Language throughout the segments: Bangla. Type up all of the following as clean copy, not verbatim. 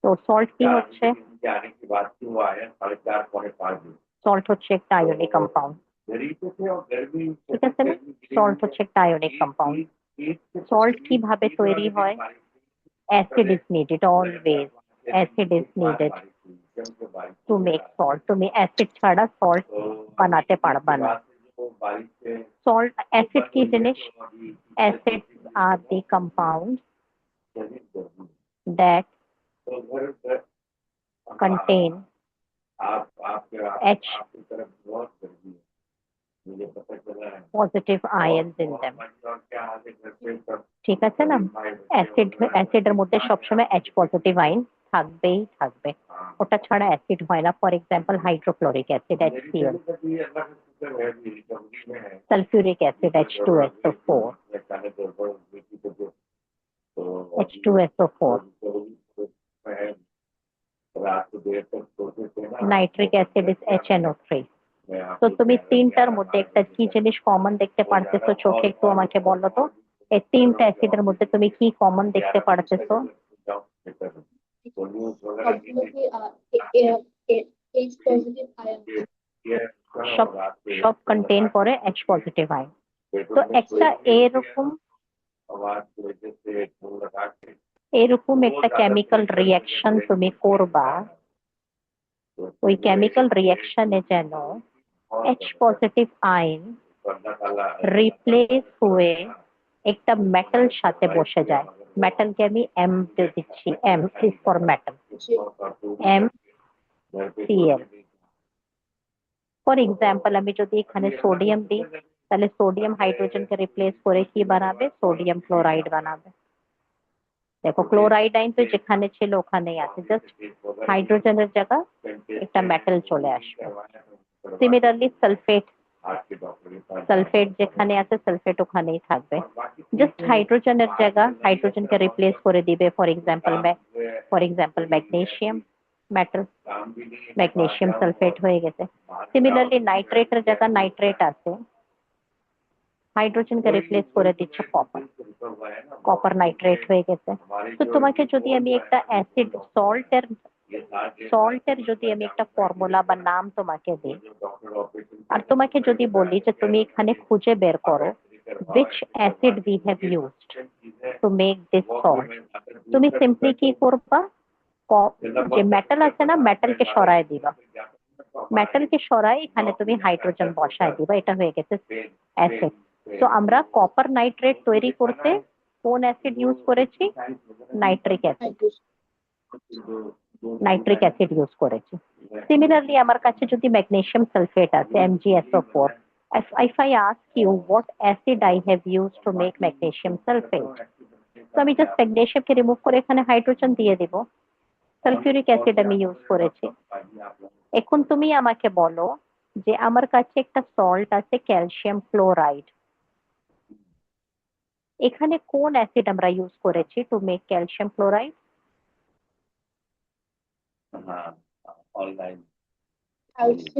তো সল্ট কি হচ্ছে? সল্ট হচ্ছে একটা আয়নিক কম্পাউন্ড, ঠিক আছে না? সল্ট হচ্ছে একটা আয়নিক কম্পাউন্ড। সল্ট কিভাবে তৈরি হয়? Acid is needed always, acid is needed to make salt. তুমি অ্যাসিড ছাড়া সল্ট বানাতে পারবা না। সল্ট, অ্যাসিড কি জিনিস? Acids are the compound that contain H positive ions in them, ঠিক আছে না? অ্যাসিডের মধ্যে সবসময় H পজিটিভ আয়ন থাকবেই থাকবে, ওটা ছাড়া অ্যাসিড হয় না। For example hydrochloric acid HCl, sulphuric acid H2SO4, H2SO4, nitric acid is HNO3। তো তুমি তিনটার মধ্যে একটা কি জিনিস কমন দেখতে পারতেছো চোখে? একটু আমাকে বলো তো, এই তিনটা অ্যাসিডের মধ্যে তুমি কি কমন দেখতে পারতেছো? সব সব কন্টেইন করে H পজিটিভ আয়ন। তো একটা এরকম এরকম একটা কেমিক্যাল রিয়াকশন তুমি করবা, ওই কেমিক্যাল রিয়াকশনে যেন H পজিটিভ আয়ন রিপ্লেস হয়ে একটা মেটাল সাথে বসে যায়। মেটালকে আমি এম দিচ্ছি, M is for metal, MCl। For example আমি যদি এখানে সোডিয়াম দিই, তাহলে সোডিয়াম হাইড্রোজেনকে রিপ্লেস করে কি বানাবে? সোডিয়াম ক্লোরাইড বানাবে। দেখো ক্লোরাইড আইন তো যেখানে ছিল ওখানেই আছে, জাস্ট হাইড্রোজেনের জায়গা একটা মেটাল চলে আসবে। সিমিলারলি সালফেট, সালফেট যেখানে আছে সালফেট ওখানেই থাকবে, জাস্ট হাইড্রোজেনের জায়গা হাইড্রোজেনকে রিপ্লেস করে দিবে। For example magnesium metal, magnesium sulphate হয়ে গেছে। সিমিলারলি নাইট্রেটের জায়গা নাইট্রেট আছে, হাইড্রোজেনকে রিপ্লেস করে দিচ্ছে কপার, কপার নাইট্রেট হয়ে গেছে। তো তোমাকে যদি আমি একটা অ্যাসিড সল্টের যদি আমি একটা ফর্মুলা বা নাম তোমাকে দিই, আর তোমাকে যদি বলি যে তুমি এখানে খুঁজে বের করো which acid we have used to make this salt, তুমি সিম্পলি কি করবা? যে মেটাল আছে না, মেটালকে সরায় দিবা, মেটালকে সরাই এখানে তুমি হাইড্রোজেন বসায় দিবা, এটা হয়ে গেছে অ্যাসিড। তো আমরা কপার নাইট্রেট তৈরি করতে কোন অ্যাসিড ইউজ করেছি? Nitric acid, nitric acid use করেছি। সিমিলারলি আমার কাছে যদি ম্যাগনেসিয়াম সালফেট আছে MgSO4, if I ask you what acid I have used to make magnesium sulfate, তো আমি জাস্ট ম্যাগনেসিয়ামকে রিমুভ করে এখানে হাইড্রোজেন দিয়ে দিব, সালফিউরিক অ্যাসিড আমি ইউজ করেছি। এখন তুমি আমাকে বলো যে আমার কাছে একটা সল্ট আছে ক্যালসিয়াম ক্লোরাইড, এখানে কোন অ্যাসিড আমরা ইউজ করেছি to make calcium chloride?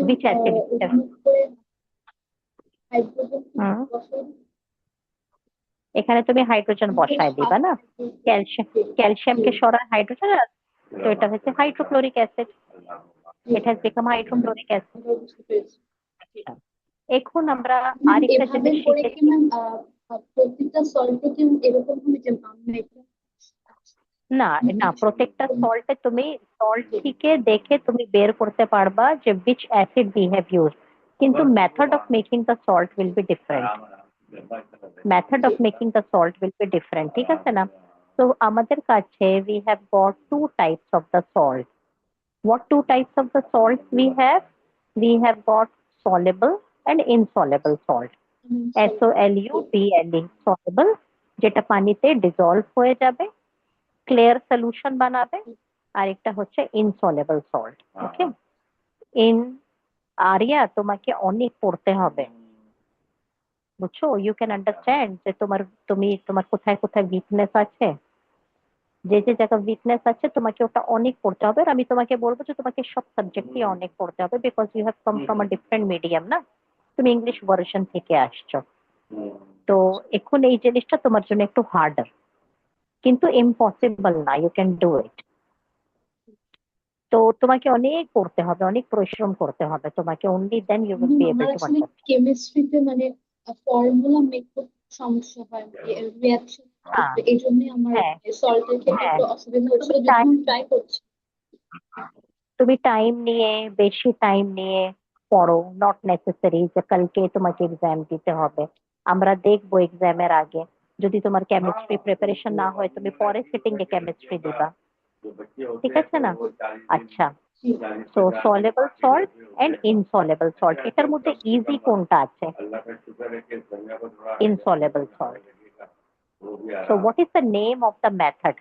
Which acid? এখানে তুমি হাইড্রোজেন বসায় দিবা না, ক্যালসিয়ামকে সরায় হাইড্রোজেন, তো এটা হচ্ছে hydrochloric acid, it has become hydrochloric acid. এখন আমরা আরেকটা জিনিস শিখেছি, প্রত্যেকটা সল্টে কি এরকম হবে যে না না, প্রত্যেকটা সল্টে তুমি সল্ট থেকে দেখে তুমি বের করতে পারবা যে which acid we have used, কিন্তু method of making the salt will be different, method of making the salt will be different, ঠিক আছে না? তো আমাদের কাছে we have got two types of the salt. What two types of the salt we have? We have got soluble and insoluble salt. SOLUBLE, soluble যেটা পানিতে ডিসলভ হয়ে যাবে, ক্লিয়ার সলিউশন বানাবে, আর একটা হচ্ছে ইনসলেবল সল্ট। ওকে, ইন আরিয়া তোমাকে অনেক পড়তে হবে, বুঝছো? ইউ ক্যান আন্ডারস্ট্যান্ড যে তোমার কোথায় কোথায় উইকনেস আছে, যে যে জায়গা উইকনেস আছে তোমাকে ওটা অনেক পড়তে হবে। আর আমি তোমাকে বলবো যে তোমাকে সব সাবজেক্টই অনেক পড়তে হবে, because you have come from a different medium না, তুমি ইংলিশ ভার্সন থেকে আসছো। তো এখন এই জিনিসটা তোমার জন্য একটু হার্ডার, কিন্তু ইম্পসিবল না, ইউ ক্যান ডু ইট। তো তোমাকে অনেক পড়তে হবে, অনেক পরিশ্রম করতে হবে তোমাকে, only then you will be আমার এবল টু আসলে আন্ডারস্ট্যান্ড। কেমিস্ট্রিতে মানে ফর্মুলা মেক করতে সমস্যা হয়, রিয়াকশন হ্যাঁ, এই জন্যই আমার হ্যাঁ, সল্টের ক্ষেত্রে হ্যাঁ। একটু অসুবিধা হচ্ছিল, তুমি যদিও টাইম আমি ট্রাই করছি। তুমি টাইম নিয়ে, বেশি টাইম নিয়ে পড়ো, নট নেসেসারি যে কালকে তোমাকে এক্সাম দিতে হবে। আমরা দেখবো এক্সামের আগে, যদি তোমার কেমিস্ট্রি প্রিপারেশন না হয় তুমি পরে সিটিং এ কেমিস্ট্রি দিবা, ঠিক আছে না? আচ্ছা, জি। So soluble salt and insoluble salt, এটার মধ্যে ইজি কোনটা আছে? Insoluble salt. So what is the name of the method?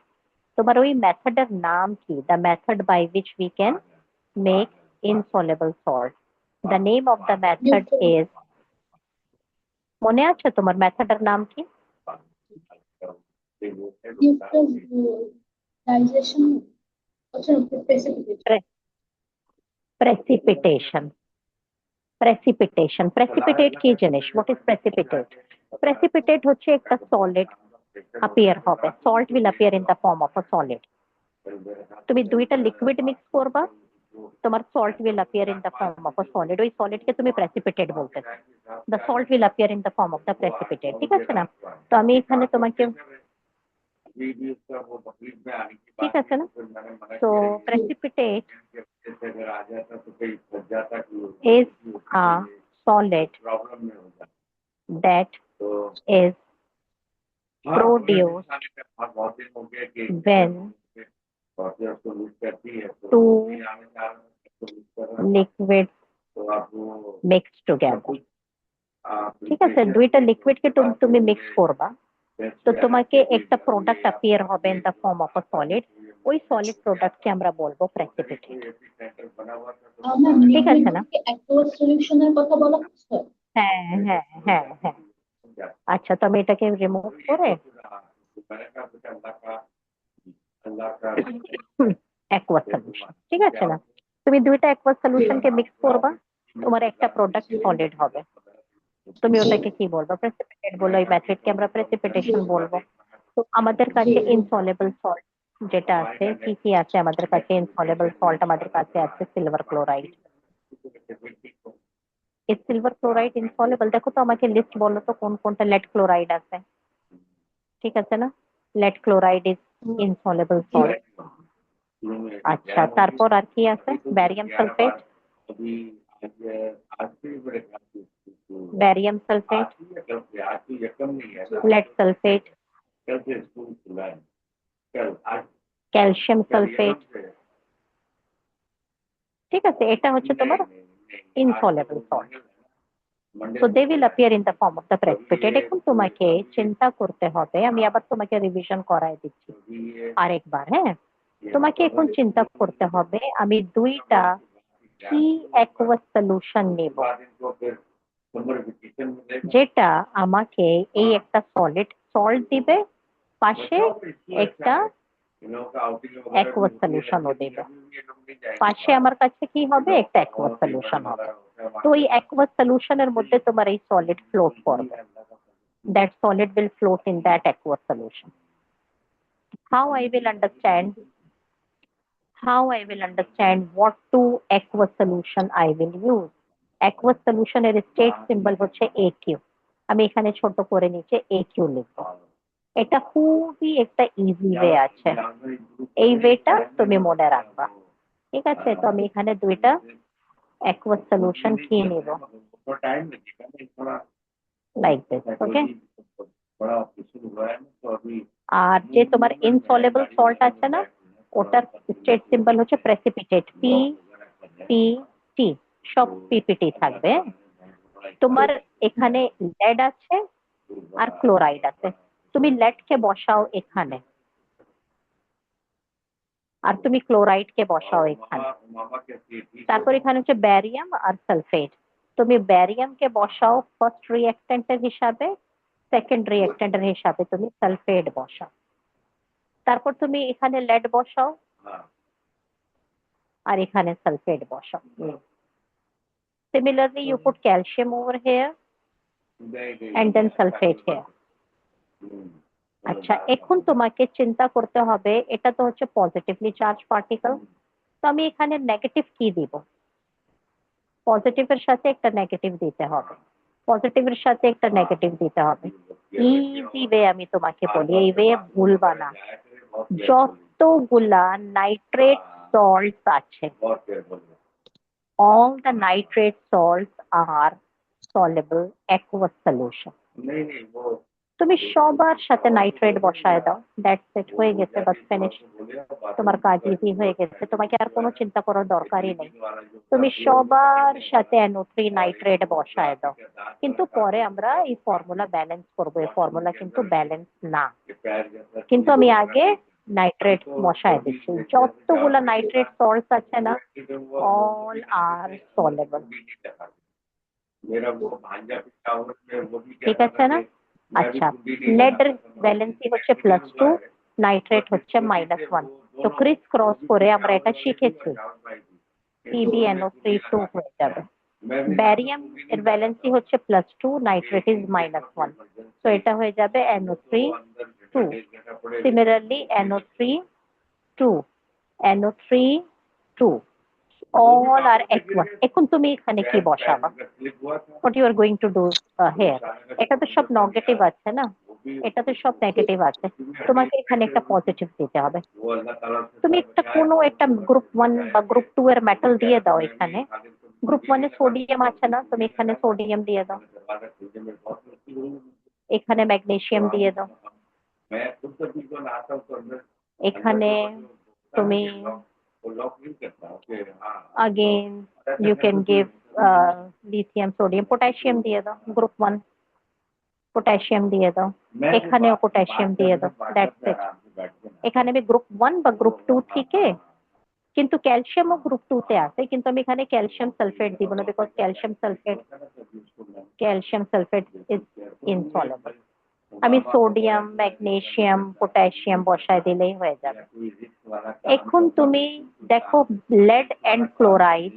তোমার ওই মেথডের নাম কি? The method by which we can make insoluble salt, the name of the method is, মনে আছে তোমার মেথডের নাম কি? নিউট্রালাইজেশন, আচ্ছা, প্রেসিপিটেট। প্রেসিপিটেশন। প্রেসিপিটেট কি জিনিস? What is precipitate? প্রেসিপিটেট হচ্ছে একটা সলিড appear হবে, salt will appear in the form of a solid। তুমি দুইটা লিকুইড মিক্স করবা, তোমার salt will appear in the form of a solid, ওই সলিড কে তুমি প্রেসিপিটেট বলতে। the salt will appear in the form of the precipitate, ঠিক আছে না? তো আমি এখানে তোমাকে, ঠিক আছে না? তো precipitate is a solid that is produced when two liquids mix together। ঠিক আছে, দুইটা লিকুইডকে তুমি মিক্স করবা, তো তোমাকে একটা প্রোডাক্ট অ্যাপিয়ার হবে in the form of a solid, ওই সলিড প্রোডাক্টকে আমরা বলবো প্রেসিপিটেট। ম্যাম, ঠিক লিকুইড আছে না? বলতে অ্যাকুয়াস সলিউশনের কথা বলা হচ্ছে? হ্যাঁ, হ্যাঁ, হ্যাঁ, হ্যাঁ। আচ্ছা, তো আমি এটাকে রিমুভ করে অ্যাকুয়াস সলিউশন, ঠিক আছে না? তুমি দুইটা অ্যাকুয়াস সলিউশনকে মিক্স করবা, তোমার একটা প্রোডাক্ট সলিড হবে, তুমি জি, ওটাকে কি বলবো? প্রেসিপিটেট বলো, এই মেথডকে আমরা জি, প্রেসিপিটেশন বলবো। তো আমাদের জি। কাছে ইনসলেবল সল্ট যেটা আছে, কি কি আছে আমাদের কাছে? ইনসলেবল সল্ট আমাদের কাছে আছে সিলভার ক্লোরাইড। এই সিলভার ক্লোরাইড ইনসলেবল, দেখো তো আমাকে লিস্ট বলো তো কোন কোনটা। লেড ক্লোরাইড আছে, ঠিক আছে না? লেড ক্লোরাইড ইজ ইনসলেবল জি। সল্ট। আচ্ছা, তারপর আর কি আছে? Barium sulphate. Barium sulphate, lead sulphate, calcium sulphate, ঠিক আছে? এটা হচ্ছে তোমার insoluble salt. So they will appear in the form of the precipitate. এখন তোমাকে চিন্তা করতে হবে, আমি আবার তোমাকে রিভিশন করায় দিচ্ছি আরেকবার, হ্যাঁ? তোমাকে এখন চিন্তা করতে হবে আমি দুইটা কি অ্যাকুয়াস সলিউশন নেব, যেটা আমাকে এই একটা সলিড সল্ট দিবে, পাশে একটা অ্যাকুয়াস সলিউশনও দেবে, পাশে আমার কাছে কি হবে? একটা অ্যাকুয়াস সলিউশন হবে। তো এই অ্যাকুয়াস সলিউশনের মধ্যে তোমার এই সলিড ফ্লোট করবে, that solid will float in that aqueous solution। how i will understand how I will understand what two aqueous solution I will use। aqueous solution এর স্টেট সিম্বল হচ্ছে AQ, আমি এখানে ছোট করে নিচে AQ লিখবো। এটা খুবই একটা ইজি ওয়ে আছে, এই ওয়েটা তুমি মনে রাখবা, ঠিক আছে? তো আমি এখানে দুইটা aqueous solution কি নিব, লাইক দিস, ওকে? আর যে তোমার ইনসলেবল সল্ট আছে না, ওটার স্টেট সিম্বল হচ্ছে প্রেসিপিটেট, PPT, সব পিপিটি থাকবে। তোমার এখানে লেড আছে আর ক্লোরাইড আছে, তুমি লেড কে বসাও এখানে, আর তুমি ক্লোরাইড কে বসাও এখানে। তারপর এখানে হচ্ছে ব্যারিয়াম আর সালফেট, তুমি ব্যারিয়াম কে বসাও ফার্স্ট রিঅ্যাক্ট্যান্টের হিসাবে, সেকেন্ড রিঅ্যাক্ট্যান্টের হিসাবে তুমি সালফেট বসাও। তারপর তুমি এখানে লেড বসাও আর এখানে সালফেট বসাও। Similarly, you put calcium over here and then sulfate here. আচ্ছা, এখন তোমাকে চিন্তা করতে হবে, এটা তো হচ্ছে পজিটিভলি চার্জ পার্টিকেল, তো আমি এখানে নেগেটিভ কি দিব? পজিটিভের সাথে একটা নেগেটিভ দিতে হবে, পজিটিভের সাথে একটা নেগেটিভ দিতে হবে। ইজি ওয়ে আমি তোমাকে বলি, এই ওয়ে ভুলবা না। যতগুলা নাইট্রেট সল্টস আছে, all the nitrate salts are soluble aqueous solution. তুমি সবার সাথে নাইট্রেট বসায় দাও, দ্যাটস ইট, হয়ে গেছে, বাস ফিনিশ। তোমার কাজ ইজি হয়ে গেছে, তোমাকে আর কোনো চিন্তা করার দরকারই নেই। তুমি সবার সাথে NO3 নাইট্রেট বসায় দাও, কিন্তু পরে আমরা এই ফর্মুলা ব্যালেন্স করবো, এই ফর্মুলা কিন্তু ব্যালেন্স না, কিন্তু আমি আগে নাইট্রেট বসায় দিচ্ছি। যতগুলা নাইট্রেট সল্টস আছে না, অল আর সলেবল, ঠিক আছে না? আচ্ছা, লেড ভ্যালেন্সি হচ্ছে +2, নাইট্রেট হচ্ছে -1, তো ক্রিস ক্রস করে আমরা এটা শিখেছি, PbNO3 2 হয়ে যাবে। ব্যারিয়াম এর ভ্যালেন্সি হচ্ছে +2, নাইট্রেট ইজ -1, তো এটা হয়ে যাবে NO3 2। Similarly NO3 2, NO3 2, all are aqueous। এখন তুমি এখানে কি বসাবা? What you are going to do here? এটা তো সব নেগেটিভ আছে না, এটা তো সব নেগেটিভ আছে, তোমাকে এখানে একটা পজিটিভ দিতে হবে। তুমি একটা কোনো একটা গ্রুপ 1 বা গ্রুপ 2 এর মেটাল দিয়ে দাও এখানে। গ্রুপ 1 এ সোডিয়াম আছে না, তুমি এখানে সোডিয়াম দিয়ে দাও, এখানে ম্যাগনেসিয়াম দিয়ে দাও, এখানে তুমি again you can give lithium sodium potassium দিয়ে দাও, গ্রুপ 1 পটাশিয়াম দিয়ে দাও, এখানেও পটাশিয়াম দিয়ে দাও, দ্যাটস ইট। এখানে আমি গ্রুপ 1 বা গ্রুপ 2 থেকে, কিন্তু ক্যালসিয়ামও গ্রুপ 2 তে আছে, কিন্তু আমি এখানে ক্যালসিয়াম সালফেট দিব না, বিকজ ক্যালসিয়াম সালফেট ইজ ইনসoluble। আমি সোডিয়াম, ম্যাগনেসিয়াম, পটাশিয়াম বসায় দিলেই হয়ে যাবে। এখন তুমি দেখো, lead and chloride,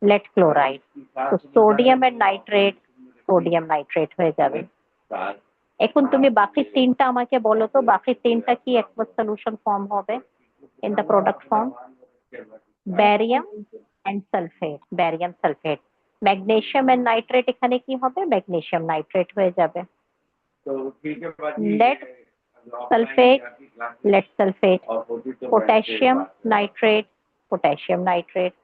lead chloride, তো sodium and nitrate, sodium nitrate হয়ে যাবে। এখন তুমি বাকি তিনটা আমাকে বলো তো, বাকি তিনটা কি অ্যাকুয়াস সলিউশন ফর্ম হবে in the product form? Barium and sulphate, barium sulphate. Magnesium and nitrate এখানে কি হবে? ম্যাগনেসিয়াম নাইট্রেট হয়ে যাবে। lead sulfate, lead sulfate, potassium nitrate, potassium nitrate,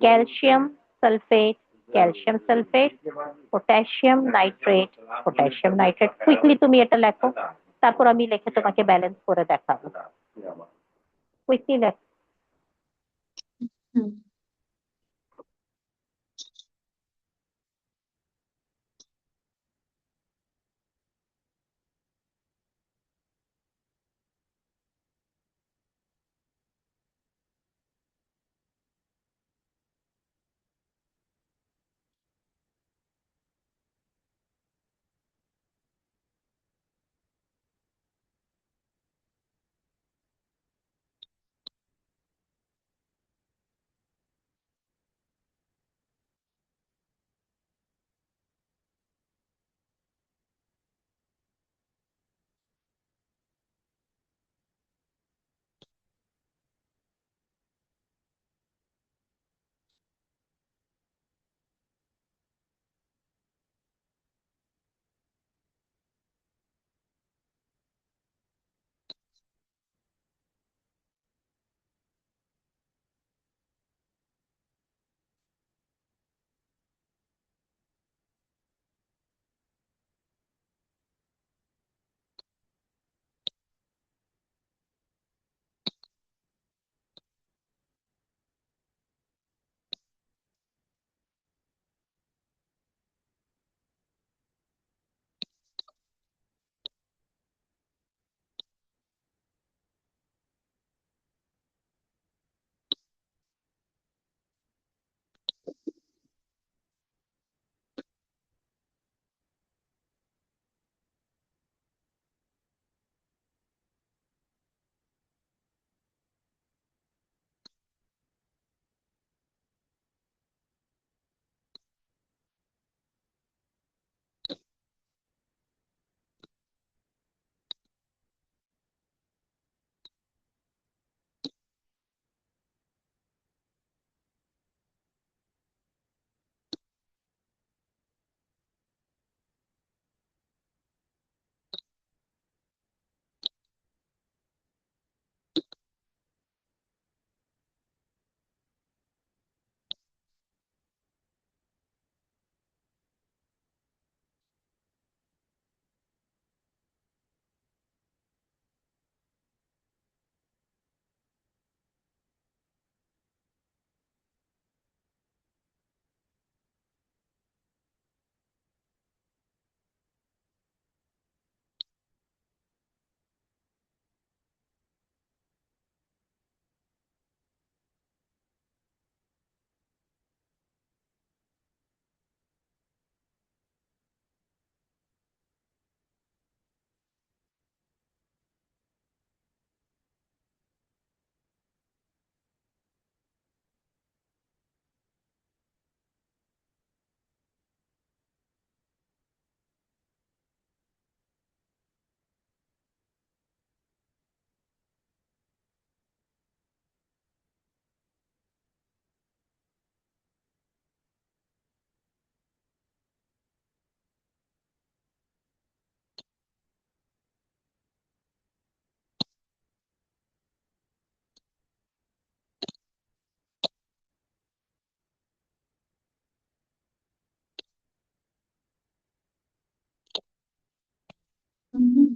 calcium sulfate, calcium sulfate, potassium nitrate, potassium nitrate। Quickly তুমি এটা লেখো, তারপর আমি লিখে তোমাকে ব্যালেন্স করে দেখাবো। কুইকলি লেখো। হুম।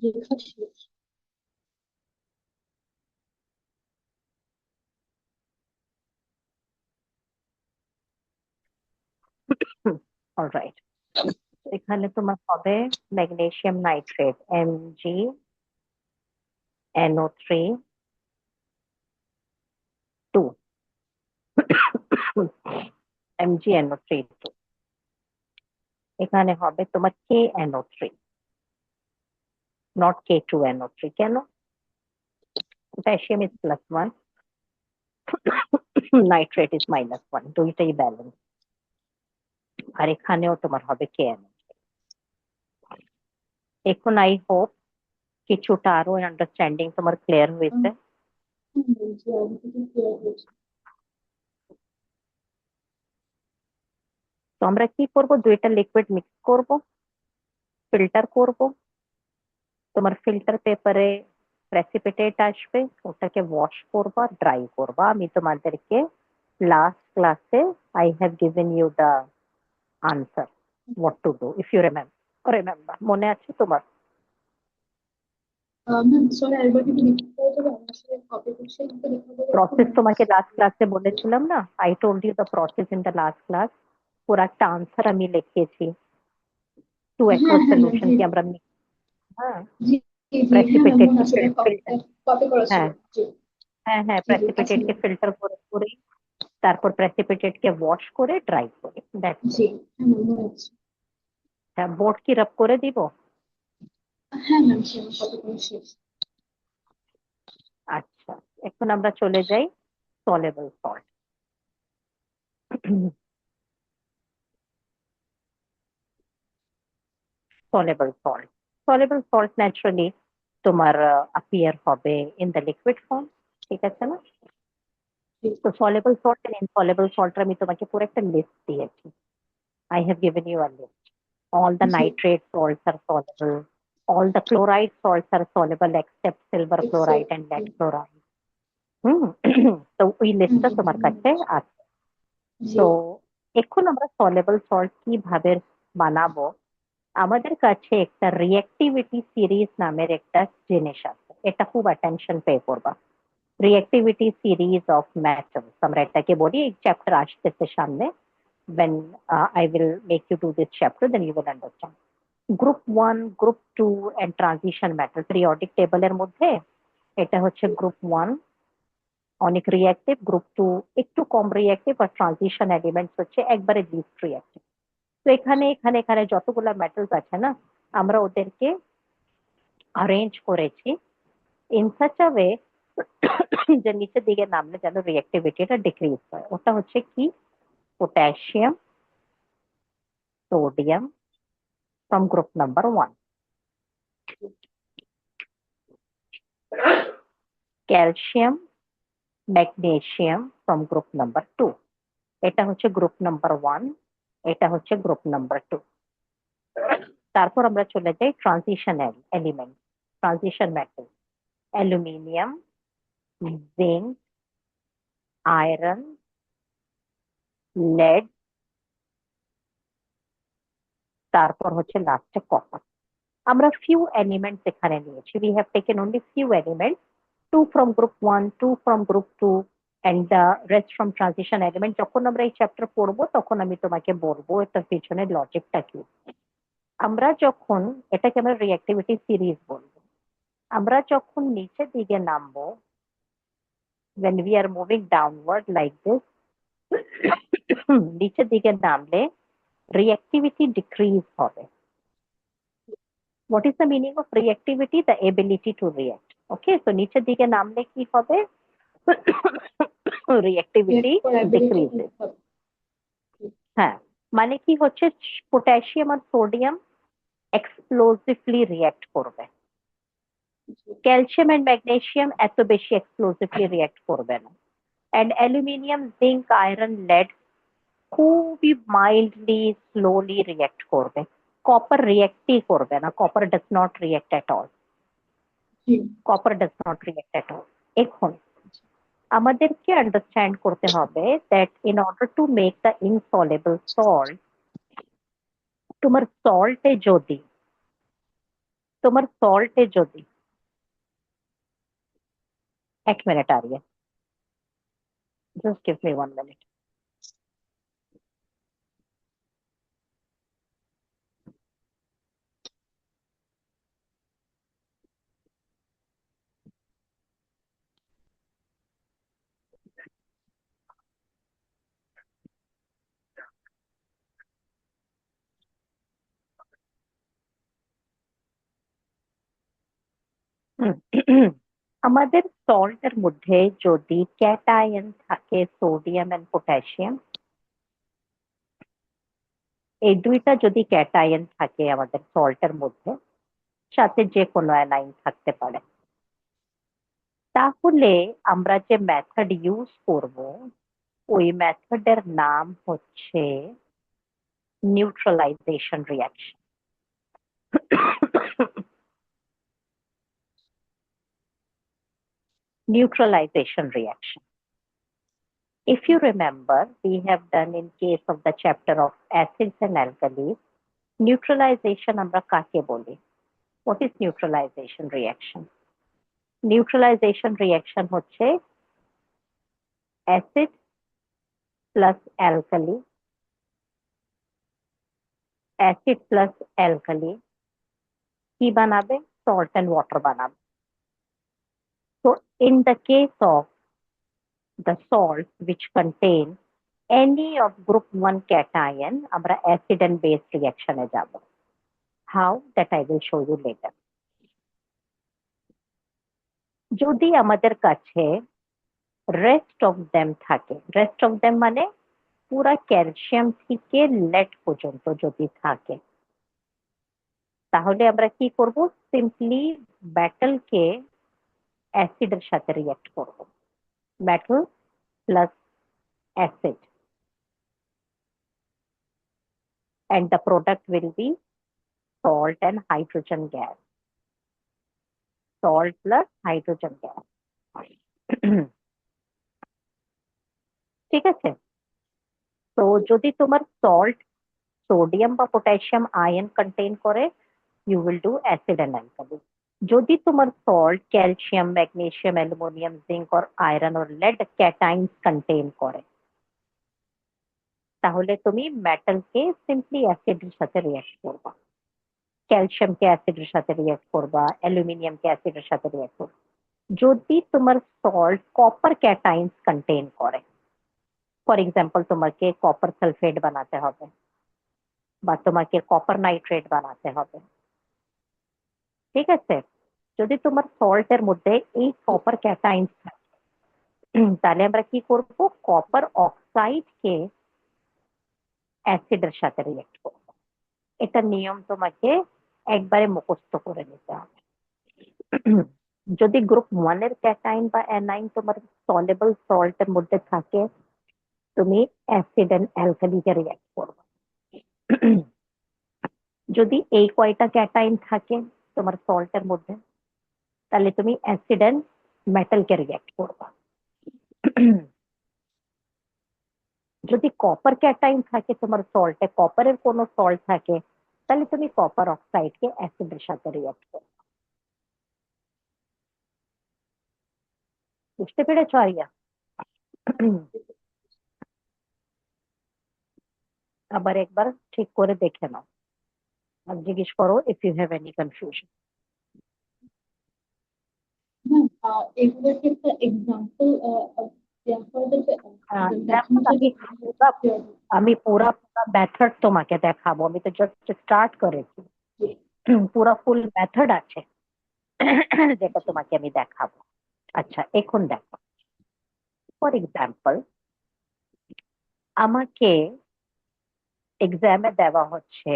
লেখা শেষ। অলরাইট, এখানে তোমার হবে ম্যাগনেসিয়াম নাইট্রেট MgNO3 2 MgNO3 2। এখানে হবে তোমার KNO3, নট K2NO3। কেন? পটাশিয়াম ইজ +1, নাইট্রেট ইজ -1, দুইটাই ব্যালেন্স। আর এখানেও তোমার হবে KNO3। এখন আই হোপ কিছুটা আরো আন্ডারস্ট্যান্ডিং তোমার ক্লিয়ার হয়েছে। জি আগে থেকে ক্লিয়ার হয়েছে। তো আমরা কি করব, দুইটা লিকুইড মিক্স করব, ফিল্টার করব। তোমার ফিল্টার পেপারে প্রেসিপিটেট আসবে, ওটাকে ওয়াশ করবা, ড্রাই করবা। আমি তোমাদেরকে লাস্ট ক্লাসে I have given you the answer what to do, if you remember. মনে আছে তোমার? ম্যাম সরি আরেকবার কিন্তু রিপিট করে দেবেন, আমি আসলে কপি করছি কিন্তু লেখা বলে একটু প্রসেস মনে তোমাকে আছে। লাস্ট ক্লাসে বলেছিলাম না, I told you the process in the last class. পুরো একটা আনসার আমি লিখিয়েছি, টু হ্যাঁ অ্যাকুয়াস হ্যাঁ ম্যাম সলিউশন জি কি আমরা হ্যাঁ জি জি হ্যাঁ ম্যাম প্রেসিপিটেট মনে কে আছে, এটা ফিল্টার, কপি করা ছিল। হ্যাঁ জি হ্যাঁ হ্যাঁ, জি জি আচ্ছা প্রেসিপিটেট কে ম্যাম। ফিল্টার করে তারপর প্রেসিপিটেট কে ওয়াশ করে ড্রাই করে, দ্যাটস জি ইট। হ্যাঁ ম্যাম মনে আছে। বোর্ড কি রাব করে দিব? হ্যাঁ ম্যাম সে আমার কপি করা শেষ। আচ্ছা, এখন আমরা চলে যাই soluble salt. Soluble salt, soluble salt naturally তোমার অ্যাপিয়ার হবে ইন দ্য লিকুইড ফর্ম, ঠিক আছে না? জি তো soluble salt and insoluble salt আমি তোমাকে পুরো একটা লিস্ট দিয়েছি। I have given you a list. All the G nitrate salts are soluble. All the chloride salts are soluble except silver chloride except and lead chloride. হুম। তো ওই লিস্টটা তোমার কাছে আছে। জি তো এখন আমরা সলেবল সল্ট কিভাবে বানাবো, আমাদের কাছে একটা রিঅ্যাক্টিভিটি সিরিজ নামের একটা জিনিস আছে, এটা খুব অ্যাটেনশন পে করবা। রিঅ্যাক্টিভিটি সিরিজ অফ মেটালস আমরা এটাকে বলি। এই চ্যাপ্টার আসতেছে সামনে, when I will make you do this chapter, then you will understand. Group 1, group 2 and transition metal periodic টেবলের মধ্যে এটা হচ্ছে গ্রুপ 1, অনেক রিঅ্যাক্টিভ। গ্রুপ 2 একটু কম রিঅ্যাক্টিভ, আর ট্রানজিশন এলিমেন্টস হচ্ছে একবারে লিস্ট রিঅ্যাক্টিভ। তো এখানে এখানে এখানে যতগুলো মেটালস আছে না, আমরা ওদেরকে অ্যারেঞ্জ করেছি ইন সাচ আ ওয়ে যে নিচের দিকে নামলে যেন রিঅ্যাক্টিভিটিটা ডিক্রিজ হয়। ওটা হচ্ছে কি, potassium, sodium from group number 1, calcium, magnesium from group number 2। এটা হচ্ছে গ্রুপ নাম্বার 1, এটা হচ্ছে গ্রুপ নাম্বার 2। তারপর আমরা চলে যাই transition element, transition metal, aluminium, zinc, iron, lead, তারপর হচ্ছে লাস্টে কপার। আমরা ফিউ এলিমেন্টস এখানে নিয়েছি, we have taken only few elements, 2 from group 1, 2 from group 2 and the rest from transition element। যখন আমরা এই চ্যাপ্টার পড়বো তখন আমি তোমাকে বলবো এটার পিছনে লজিকটা কি। আমরা যখন এটাকে আমরা রিঅ্যাক্টিভিটি সিরিজ বলবো, আমরা যখন নিচের দিকে নামবো, when we are moving downward like this, নিচের দিকে নামলে রিঅ্যাক্টিভিটি ডিক্রিজ হবে। What is the meaning of reactivity? The ability to react. Okay, so নিচের দিকে নামলে কি হবে? reactivity decreases। হ্যাঁ, মানে কি হচ্ছে, পটাশিয়াম আর সোডিয়াম এক্সপ্লোসিভলি রিঅ্যাক্ট করবে, ক্যালসিয়াম এন্ড ম্যাগনেসিয়াম এত বেশি এক্সপ্লোসিভলি রিঅ্যাক্ট করবে না, and aluminium, zinc, iron, lead খুবই মাইল্ডলি স্লোলি রিঅ্যাক্ট করবে। কপার রিঅ্যাক্টই করবে না, copper does not react at all, copper does not react at all. এখন আমাদেরকে আন্ডারস্ট্যান্ড করতে হবে that in order to make the insoluble salt, তোমার সল্টে যদি তোমার সল্টে যদি 1 মিনিট आ रही है, just give me 1 minute. আমাদের সল্টের মধ্যে যদি ক্যাটায়ন থাকে সোডিয়াম এন্ড পটাশিয়াম, এই দুইটা যদি ক্যাটায়ন থাকে আমাদের সল্টের মধ্যে, সাথে যে কোনো অ্যানাইন থাকতে পারে, তাহলে আমরা যে মেথড ইউজ করব ওই মেথডের নাম হচ্ছে neutralisation reaction. Neutralization reaction. If you remember, we have done in case of the chapter of acids and alkalis, neutralization আমরা কাকে বলি? What is neutralization reaction? Neutralization reaction হচ্ছে acid plus alkali, acid plus alkali কি বানাবে? Salt and water বানাবে। So in the case of the salts which contain any of group 1 cation, আমরা acid and base reaction এ যাব। How? That I will show you later. যদি আমাদের কাছে রেস্ট অফ দেম থাকে, রেস্ট অফ দেম মানে পুরা ক্যালসিয়াম থেকে লেড পর্যন্ত যদি থাকে, তাহলে আমরা কি করব? সিম্পলি মেটালকে অ্যাসিডের সাথে রিঅ্যাক্ট করব। Metal plus acid, and the product will be salt and hydrogen gas. Salt plus hydrogen gas. ঠিক আছে? তো যদি তোমার সল্ট সোডিয়াম বা পটাশিয়াম আয়ন কন্টেইন করে, you will do acid and alkali. যদি তোমার salt calcium, magnesium, aluminium, zinc or iron or lead cations contain করে, তাহলে তুমি মেটালকে সিম্পলি অ্যাসিডের সাথে রিঅ্যাক্ট করবা, ক্যালসিয়ামকে অ্যাসিডের সাথে রিঅ্যাক্ট করবা, অ্যালুমিনিয়ামকে অ্যাসিডের সাথে রিঅ্যাক্ট করবা। যদি তোমার সল্ট কপার ক্যাটাইনস কন্টেইন করে, ফর এক্সাম্পল তোমাকে কপার সালফেট বানাতে হবে বা তোমাকে কপার নাইট্রেট বানাতে হবে, ঠিক আছে? যদি তোমার সল্টের মধ্যে এই কপার ক্যাটাইনস থাকে, তাহলে আমরা কি করব? কপার অক্সাইডকে অ্যাসিডের সাথে রিঅ্যাক্ট করব। এটা নিয়ম তোমাকে একবারে মুখস্থ করে নিতে হবে। যদি গ্রুপ 1 এর ক্যাটাইন বা অ্যানাইন তোমার সলেবল সল্টের মধ্যে থাকে, তুমি অ্যাসিড এন্ড অ্যালকালিকে রিঅ্যাক্ট করবে। যদি এই কয়টা ক্যাটাইন থাকে তোমার সল্টের মধ্যে, তাহলে তুমি অ্যাসিড এন্ড মেটালকে রিঅ্যাক্ট করবে। যদি কপার ক্যাটাইন থাকে তোমার সল্টে, কপারের কোনো সল্ট থাকে, তাহলে তুমি কপার অক্সাইডকে অ্যাসিডের সাথে রিঅ্যাক্ট করবে। বুঝতে পেরেছো আরিয়া? আবার একবার ঠিক করে দেখে নাও আর জিজ্ঞেস করো if you have any confusion. Ma'am এগুলোর কি একটা এক্সাম্পল দেওয়া হবে যে দেখো, আমি পুরা পুরা মেথড তোমাকে দেখাবো, আমি তো জাস্ট স্টার্ট করেছি, পুরা ফুল মেথড আছে যেটা তোমাকে আমি দেখাবো। আচ্ছা, এখন দেখো, ফর এক্সাম্পল আমাকে এক্সামে দেওয়া হচ্ছে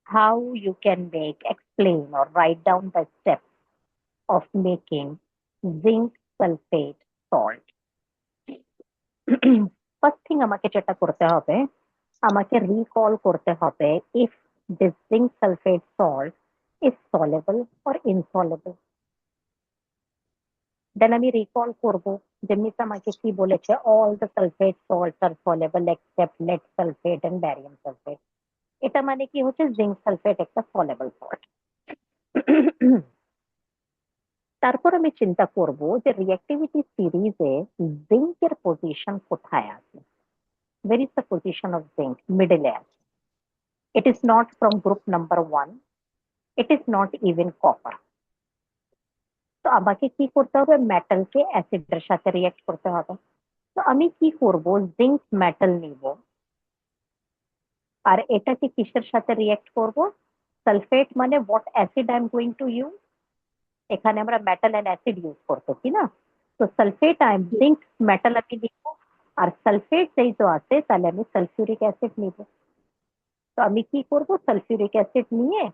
how you can make, explain or write down the steps of making zinc sulfate salt. First thing আমাকে যেটা করতে হবে, আমাকে রিকল করতে হবে if this zinc sulfate salt is soluble or insoluble. দেন আমি রিকল করব যেমনি আমাকে কি বলেছে, all the sulfate salts are soluble except lead sulfate and barium sulfate. এটা মানে কি হচ্ছে, জিঙ্ক সালফেট একটা সলেবল সল্ট। তারপর আমি চিন্তা করব যে রিঅ্যাক্টিভিটি সিরিজে জিঙ্কের পজিশন কোথায় আছে। where is the position of zinc? Middle আছে। it is not from group number 1, it is not even copper। তো আমাকে কি করতে হবে, মেটালকে অ্যাসিডের সাথে রিঅ্যাক্ট করতে হবে। তো আমি কি করব, জিঙ্ক মেটাল নিব, আর এটাকে কিসের সাথে রিঅ্যাক্ট করব, সালফেট মানে what acid I am going to use, এখানে আমরা মেটাল এন্ড অ্যাসিড ইউজ করতেছি না, তো sulphate I am zinc metal আমি নিব, আর সালফেট যেহেতু আছে তাহলে আমি সালফিউরিক অ্যাসিড নিব। তো আমি কি করব, সালফিউরিক অ্যাসিড নিয়ে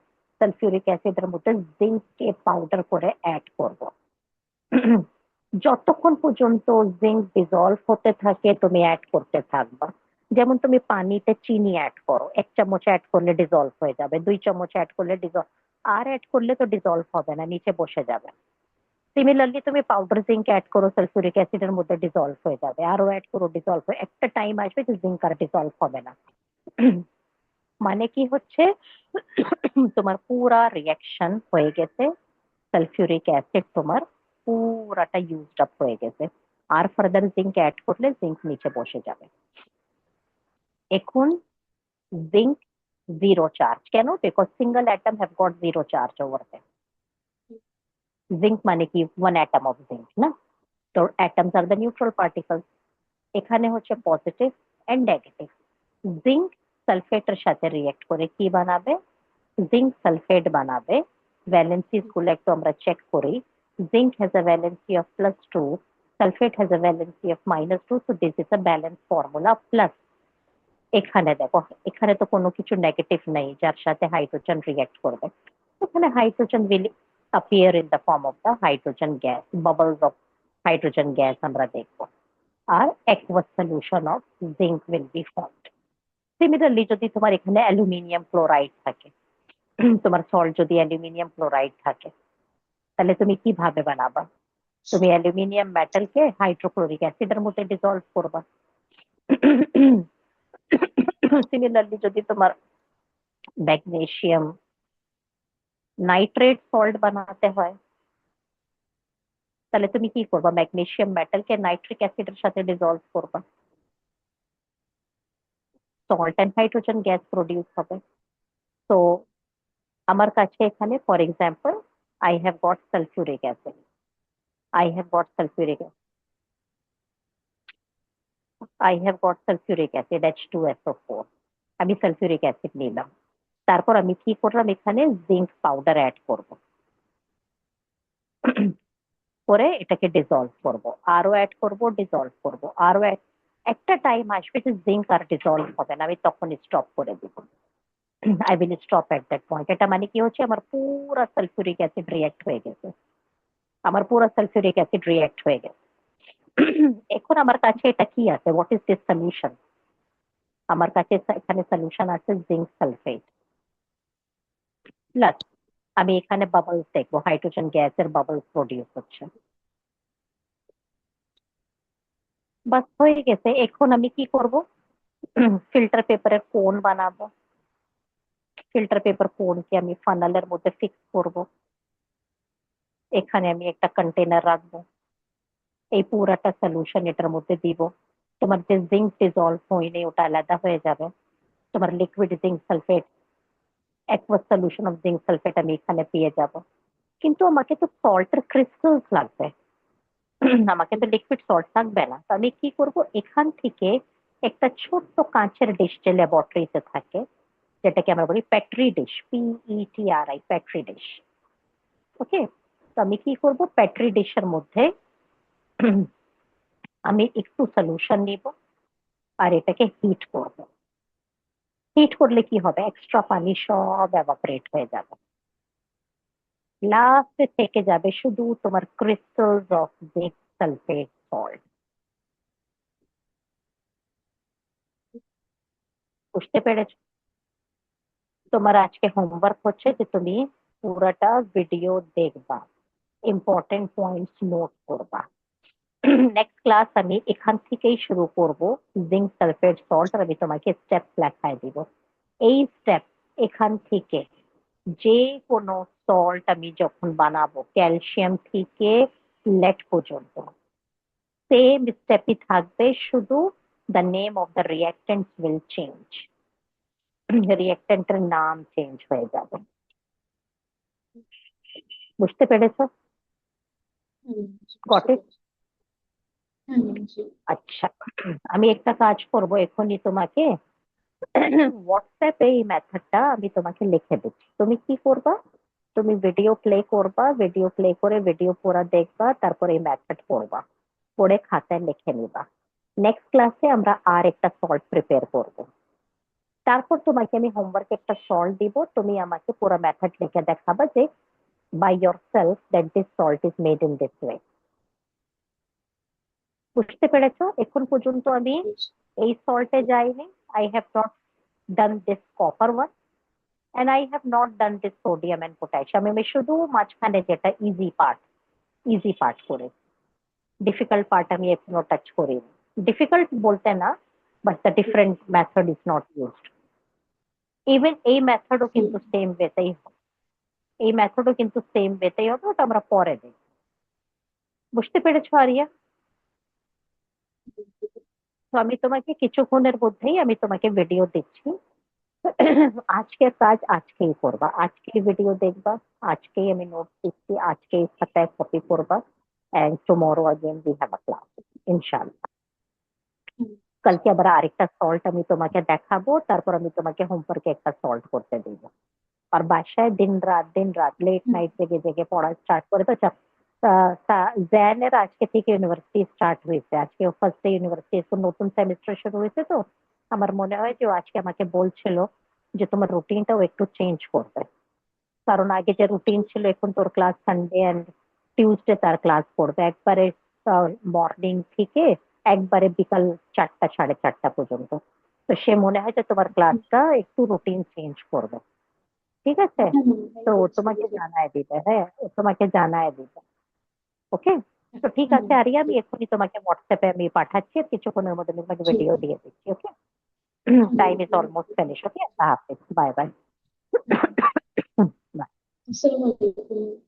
সালফিউরিক অ্যাসিডের মধ্যে জিঙ্ককে পাউডার করে অ্যাড করব। যতক্ষণ পর্যন্ত জিঙ্ক ডিজলভ হতে থাকে তুমি অ্যাড করতে থাকবা। যেমন তুমি পানিতে চিনি অ্যাড করো, 1 চামচ অ্যাড করলে ডিজলভ হয়ে যাবে, 2 চামচ অ্যাড করলে ডিজলভ, আর অ্যাড করলে তো ডিজলভ হবে না, নিচে বসে যাবে। সিমিলারলি তুমি পাউডার জিঙ্ক অ্যাড করো সালফিউরিক অ্যাসিডের মধ্যে, ডিজলভ হয়ে যাবে, আরো অ্যাড করো, ডিজলভ হয়ে একটা টাইম আসবে যে জিঙ্ক আর ডিজলভ হবে না। মানে কি হচ্ছে, তোমার পুরা রিয়াকশন হয়ে গেছে, সালফিউরিক অ্যাসিড তোমার পুরাটা ইউজড আপ হয়ে গেছে, আর ফার্দার জিঙ্ক অ্যাড করলে জিঙ্ক নিচে বসে যাবে। এখন জিঙ্ক জিরো চার্জ কেন, because single atom have got zero charge over them. Zinc মানে কি, ওয়ান অ্যাটম অফ জিঙ্ক না, তো atoms are the neutral particles, এখানে হচ্ছে পজিটিভ এন্ড নেগেটিভ। জিঙ্ক সালফেটের সাথে রিয়েক্ট করে কি বানাবে, জিঙ্ক সালফেট বানাবে। ভ্যালেন্সিস গুলো একটু আমরা চেক করি। Zinc has a valency of +2, sulphate has a valency of -2, so this is a balanced formula plus। এখানে দেখো, এখানে তো কোনো কিছু নেগেটিভ নেই যার সাথে হাইড্রোজেন রিয়েক্ট করবে, এখানে hydrogen will appear in the form of the hydrogen gas, bubbles of hydrogen gas আমরা দেখবো, আর aqueous solution of zinc will be formed। Similarly যদি তোমার এখানে অ্যালুমিনিয়াম ক্লোরাইড থাকে, তোমার সল্ট যদি অ্যালুমিনিয়াম ক্লোরাইড থাকে, তাহলে তুমি কিভাবে বানাবা, তুমি অ্যালুমিনিয়াম মেটালকে হাইড্রোক্লোরিক অ্যাসিডের মধ্যে ডিজলভ করবা। সিমিলারলি যদি তোমার ম্যাগনেসিয়াম নাইট্রেট সল্ট বানাতে হয়, তাহলে তুমি কি করবা, ম্যাগনেসিয়াম মেটালকে নাইট্রিক অ্যাসিডের সাথে ডিজলভ করবা, salt and hydrogen gas produce হবে। তো আমার কাছে এখানে for example I have got sulphuric acid, I have got sulphuric I have got sulfuric acid H2SO4, আমি সালফিউরিক অ্যাসিড নিলাম, তারপর আমি কি করলাম, এখানে জিঙ্ক পাউডার অ্যাড করব, করে এটাকে ডিজলভ করব, আরো অ্যাড করব, ডিজলভ করব, আরো একটা টাইম আসবে যে জিঙ্ক আর ডিজলভ হবে না, আমি তখন স্টপ করে দিব। I will stop at that point. এটা মানে কি হচ্ছে, আমার পুরো সালফিউরিক অ্যাসিড রিঅ্যাক্ট হয়ে গেছে, আমার পুরো সালফিউরিক অ্যাসিড রিঅ্যাক্ট হয়ে গেছে। এখন আমার কাছে এটা কি আছে, হোয়াট ইজ দিস সলিউশন, আমার কাছে এখানে সলিউশন আছে জিঙ্ক সালফেট প্লাস, আমি এখানে বাবলস দেখবো, হাইড্রোজেন গ্যাসের বাবলস প্রডিউস হচ্ছে, বাস হয়ে গেছে। এখন আমি কি করব, ফিল্টার পেপারের কোন বানাবো, ফিল্টার পেপার কোনকে আমি ফানেলের মধ্যে ফিক্স করব, এখানে আমি একটা কন্টেনার রাখবো, এই পুরাটা সলিউশন এটার মধ্যে দিব, তোমার যে জিঙ্ক ডিজলভ হয়নি ওটা আলাদা হয়ে যাবে, তোমার liquid zinc sulphate, aqueous solution of zinc sulphate আমি এখানে পেয়ে যাব। কিন্তু আমাকে তো সল্টের ক্রিস্টালস লাগবে, আমাকে তো লিকুইড সল্ট থাকবে না, তো আমি কি করব, এখান থেকে একটা ছোট্ট কাঁচের ডিশ যে ল্যাবরেটরিতে থাকে, যেটাকে আমরা বলি প্যাট্রি ডিশ, PETRI, প্যাট্রি ডিশ। ওকে, তো আমি কি করব, প্যাট্রি ডিশের মধ্যে আমি একটু সলিউশন নিব, আর এটাকে হিট করব। হিট করলে কি হবে, এক্সট্রা পানি সব এভাপোরেট হয়ে যাবে, লাস্টে থেকে যাবে শুধু তোমার crystals of zinc sulphate salt. বুঝতে পেরেছো? তোমার আজকে হোমওয়ার্ক হচ্ছে যে তুমি পুরাটা ভিডিও দেখবা, ইম্পর্টেন্ট পয়েন্টস নোট করবা। নেক্সট ক্লাস আমি এখান থেকেই শুরু করব, জিঙ্ক সালফেট সল্ট, আর আমি তোমাকে স্টেপ লেখায় দিব, এই স্টেপ এখান থেকে যে কোনো সল্ট আমি যখন বানাবো ক্যালসিয়াম থেকে লেড পর্যন্ত সেম স্টেপই থাকবে, শুধু the name of the reactant will change, রিয়াক্টেন্টের নাম চেঞ্জ হয়ে যাবে। বুঝতে পেরেছো? হুম, বুঝতে গট ইট? পেরেছি। হ্যাঁ ম্যাম, জি। আচ্ছা, আমি একটা কাজ করব, এখনই তোমাকে হোয়াটসঅ্যাপে এই মেথডটা আমি তোমাকে লিখে দিচ্ছি। তুমি কি করবা, তুমি ভিডিও প্লে করবা, ভিডিও প্লে করে ভিডিও পুরো দেখবা, তারপর এই মেথড পড়বা, পড়ে খাতায় লিখে নিবা। নেক্সট ক্লাসে আমরা আর একটা সল্ট প্রিপেয়ার করব। তারপর তোমাকে আমি হোমওয়ার্ক একটা সল্ট দিব, তুমি আমাকে পুরো মেথড লিখে দেখাবা যে by your self that this salt is made in this way. বুঝতে পেরেছো? এখন পর্যন্ত আমি বুঝেছি। এই সল্টে যাইনি। I have not done this copper one, and I have not done this sodium and potassium। আমি শুধু মাঝখানে যেটা ইজি পার্ট করে, ডিফিকাল্ট পার্ট আমি এখনো টাচ করিনি। ডিফিকাল্ট বলতে না, but the different method is not used. Even এই মেথডও হুম, কিন্তু সেম ওয়েতেই হবে, এই মেথডও কিন্তু সেম ওয়েতেই হবে, ওটা আমরা পরে দেখব। বুঝতে পেরেছো আরিয়া? বুঝতে পেরেছি। তো আমি তোমাকে কিছুক্ষণের মধ্যেই আমি তোমাকে ভিডিও দিচ্ছি। আজকের কাজ আজকেই করবা, আজকেই ভিডিও দেখবা, আজকেই আমি নোট দিচ্ছি, আজকেই খাতায় কপি করবা, and tomorrow again we have a class ইনশাআল্লাহ। হুম, কালকে আবার আরেকটা সল্ট আমি তোমাকে দেখাবো, তারপর আমি তোমাকে হোমওয়ার্কে একটা সল্ট করতে দিব। আর বাসায় দিন রাত লেট হুম, নাইট জেগে জেগে পড়া স্টার্ট করে তো জ্যানের আজকে থেকে ইউনিভার্সিটি স্টার্ট হয়েছে, আজকে ফার্স্ট ডে ইউনিভার্সিটি, নতুন সেমিস্টার শুরু হয়েছে। তো আমার মনে হয় যে ও আজকে আমাকে বলছিল যে তোমার রুটিনটাও একটু চেঞ্জ করবে, কারণ আগে যে রুটিন ছিল, এখন তোর ক্লাস সানডে অ্যান্ড টিউসডে তার ক্লাস পড়বে একবারে মর্নিং থেকে একবারে বিকাল 4টা 4:30 পর্যন্ত। তো সে মনে হয় যে তোমার হুম। ক্লাসটা একটু রুটিন চেঞ্জ করবে। ঠিক আছে? হ্যাঁ ম্যাম, আমি তো ও বলছি তোমাকে যে জানায় দিবে, হ্যাঁ ও তোমাকে জানায় দিবে। ওকে? হ্যাঁ, তো ঠিক হুম, আছে আরিয়া, আমি ঠিক। এখনই তোমাকে হোয়াটসঅ্যাপে আমি পাঠাচ্ছি, আর কিছুক্ষণের মধ্যে আমি তোমাকে জি ভিডিও ম্যাম। দিয়ে দিচ্ছি। ওকে? হ্যাঁ time ma'am, is almost finish. Okay, আল্লাহ হাফেজ, বাই বাই। হ্যাঁ। আসসালামু আলাইকুম।